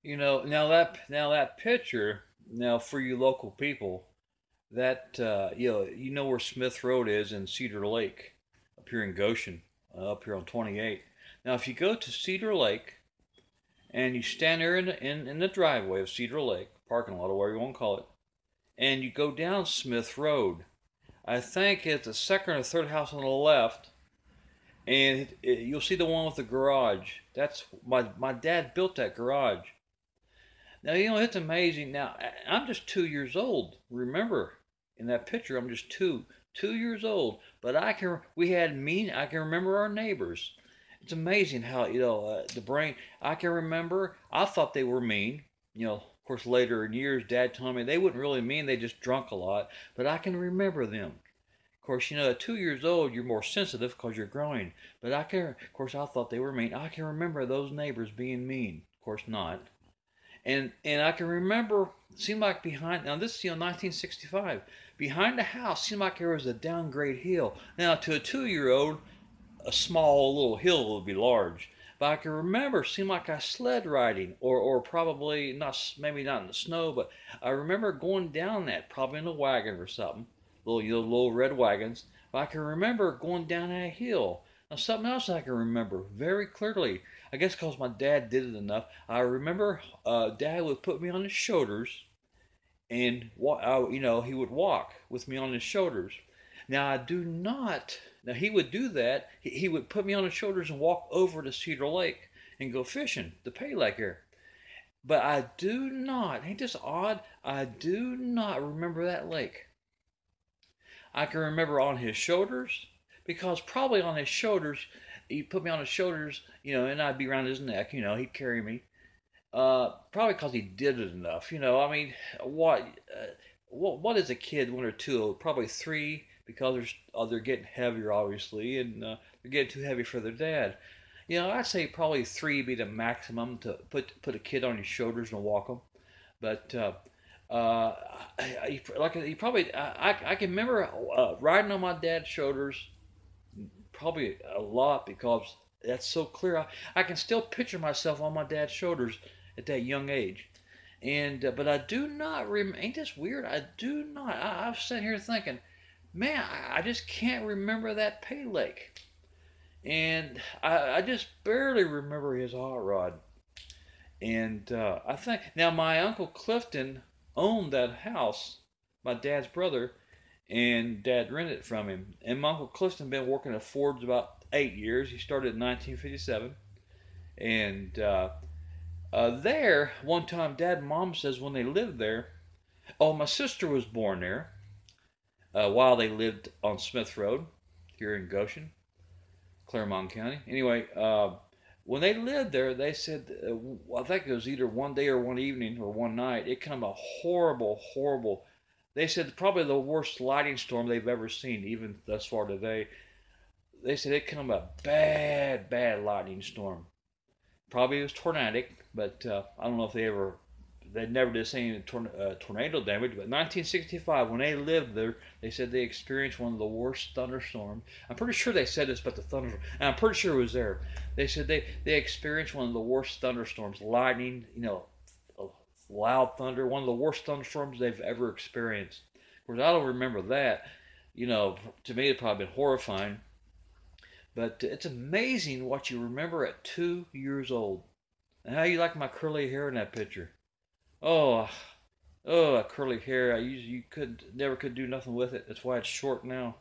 Now that picture, now for you local people, that you know where Smith Road is in Cedar Lake, up here in Goshen, up here on 28. Now, if you go to Cedar Lake and you stand there in the driveway of Cedar Lake, parking lot or whatever you want to call it, and you go down Smith Road, I think it's the second or third house on the left, and you'll see the one with the garage. That's my dad built that garage. Now, it's amazing. Now, I'm just 2 years old. Remember, in that picture, I'm just 2 years old. But I can remember our neighbors. It's amazing how, the brain, I can remember, I thought they were mean. Of course, later in years, Dad told me they wouldn't really mean, they just drunk a lot. But I can remember them. Of course, at 2 years old, you're more sensitive because you're growing. But of course, I thought they were mean. I can remember those neighbors being mean. Of course, not. And I can remember, it seemed like behind, now this is 1965, behind the house seemed like there was a downgrade hill. Now to a 2 year old, a small little hill would be large. But I can remember, it seemed like I sled riding, or probably not, maybe not in the snow, but I remember going down that, probably in a wagon or something, little red wagons. But I can remember going down that hill. Now something else I can remember very clearly. I guess because my dad did it enough. I remember Dad would put me on his shoulders, and he would walk with me on his shoulders. Now I do not. Now he would do that. He would put me on his shoulders and walk over to Cedar Lake and go fishing, the Pay Lake there. But I do not. Ain't this odd? I do not remember that lake. I can remember on his shoulders, because probably on his shoulders, he put me on his shoulders, and I'd be around his neck, he'd carry me. Probably because he did it enough, I mean, what, what is a kid, one or two? Probably three, because they're getting heavier, obviously, and they're getting too heavy for their dad. I'd say probably three be the maximum to put a kid on your shoulders and walk them. But he probably I can remember riding on my dad's shoulders probably a lot, because that's so clear. I can still picture myself on my dad's shoulders at that young age. And but I do not remember. Ain't this weird? I do not. I was sitting here thinking, man, I just can't remember that Pay Lake, and I just barely remember his hot rod. And I think now my uncle Clifton owned that house, my dad's brother, and Dad rented it from him. And my uncle Clifton been working at Ford's about 8 years. He started in 1957, and there one time, Dad and Mom says when they lived there. Oh, my sister was born there while they lived on Smith Road here in Goshen, Claremont County. Anyway, when they lived there, they said, I think it was either one day or one evening or one night, it came a horrible, horrible. They said probably the worst lightning storm they've ever seen, even thus far today. They said it came a bad, bad lightning storm. Probably it was tornadic, but I don't know if they never did see any tornado damage. But 1965, when they lived there, they said they experienced one of the worst thunderstorms. I'm pretty sure they said this about the thunderstorm, and I'm pretty sure it was there. They said they experienced one of the worst thunderstorms, lightning, loud thunder, one of the worst thunderstorms they've ever experienced. Of course, I don't remember that. To me, it probably been horrifying. But it's amazing what you remember at 2 years old. And how you like my curly hair in that picture. Oh, that curly hair. You could never could do nothing with it. That's why it's short now.